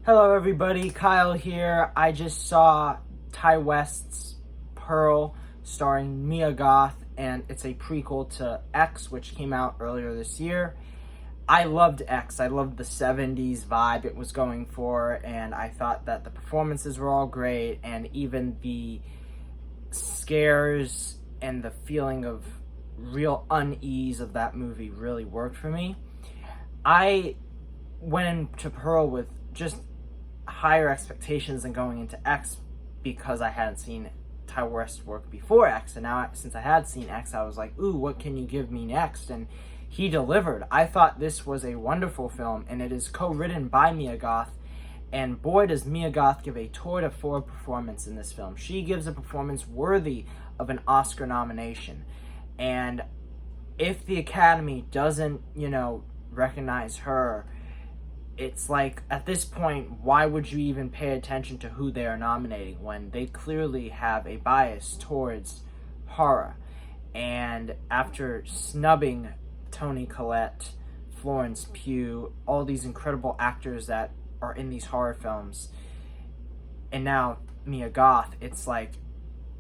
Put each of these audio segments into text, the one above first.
Hello everybody, Kyle here. I just saw Ty West's Pearl starring Mia Goth, and it's a prequel to X, which came out earlier this year. I loved X. I loved the 70s vibe it was going for, and I thought that the performances were all great, and even the scares and the feeling of real unease of that movie really worked for me. I went into Pearl with just higher expectations than going into X because I hadn't seen Ty West work before X, and now since I had seen X, I was like, ooh, what can you give me next? And he delivered. I thought this was a wonderful film, and it is co-written by Mia Goth, and boy does Mia Goth give a tour de force performance in this film. She gives a performance worthy of an Oscar nomination, and if the Academy doesn't, recognize her, it's like, at this point, why would you even pay attention to who they are nominating when they clearly have a bias towards horror? And after snubbing Toni Collette, Florence Pugh, all these incredible actors that are in these horror films, and now Mia Goth, it's like,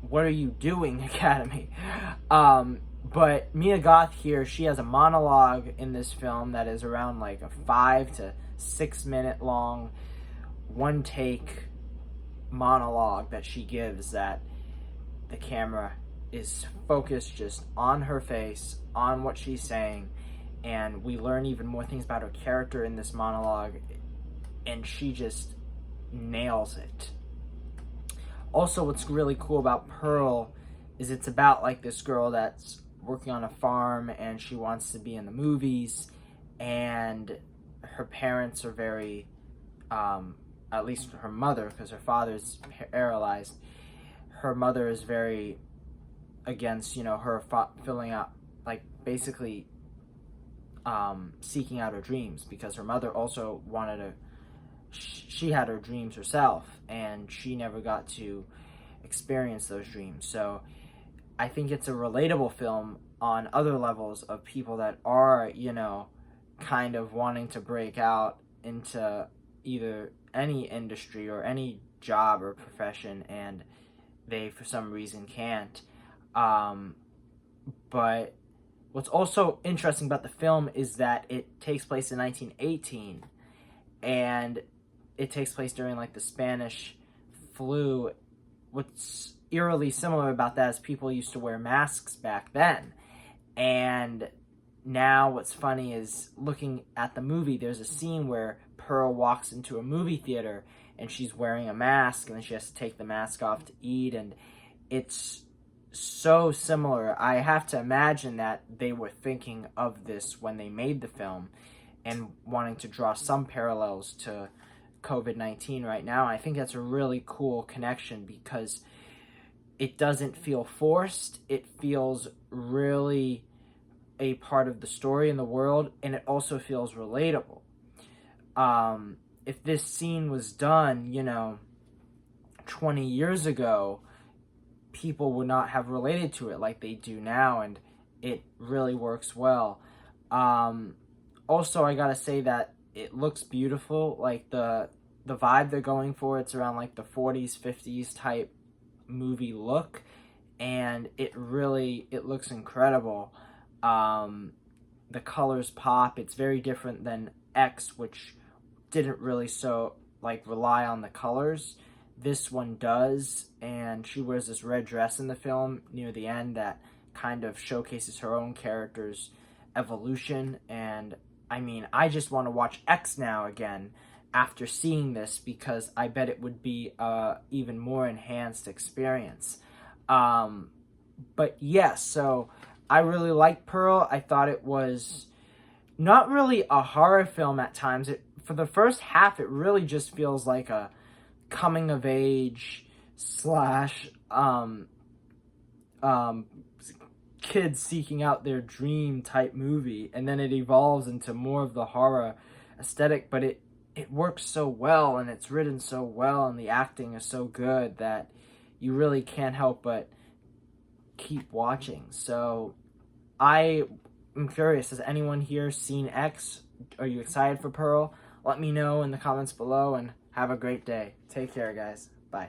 what are you doing, Academy? But Mia Goth here, she has a monologue in this film that is around like a 5 to 6 minute long, one take monologue that she gives, that the camera is focused just on her face, on what she's saying, and we learn even more things about her character in this monologue, and she just nails it. Also, what's really cool about Pearl is it's about like this girl that's working on a farm and she wants to be in the movies, and her parents are very, at least her mother, because her father's paralyzed, her mother is very against, her filling out, like, basically seeking out her dreams, because her mother also wanted to, she had her dreams herself, and she never got to experience those dreams. So I think it's a relatable film on other levels of people that are, kind of wanting to break out into either any industry or any job or profession, and they, for some reason, can't. But what's also interesting about the film is that it takes place in 1918, and it takes place during, like, the Spanish flu. What's eerily similar about that is people used to wear masks back then. And now what's funny is, looking at the movie, there's a scene where Pearl walks into a movie theater and she's wearing a mask, and then she has to take the mask off to eat, and it's so similar. I have to imagine that they were thinking of this when they made the film and wanting to draw some parallels to COVID-19 right now. I think that's a really cool connection because it doesn't feel forced. It feels really a part of the story and the world, and it also feels relatable. If this scene was done, 20 years ago, people would not have related to it like they do now, and it really works well. Also, I gotta say that it looks beautiful. Like, the vibe they're going for, it's around like the 40s, 50s type movie look, and it looks incredible. The colors pop. It's very different than X, which didn't really rely on the colors. This one does, and she wears this red dress in the film near the end that kind of showcases her own character's evolution. And I mean, I just want to watch X now again after seeing this, because I bet it would be a even more enhanced experience. But yes, so I really liked Pearl. I thought it was not really a horror film at times. For the first half, it really just feels like a coming of age slash kids seeking out their dream type movie, and then it evolves into more of the horror aesthetic, but it works so well, and it's written so well, and the acting is so good that you really can't help but keep watching. So I am curious, has anyone here seen X? Are you excited for Pearl? Let me know in the comments below, and Have a great day. Take care, guys. Bye.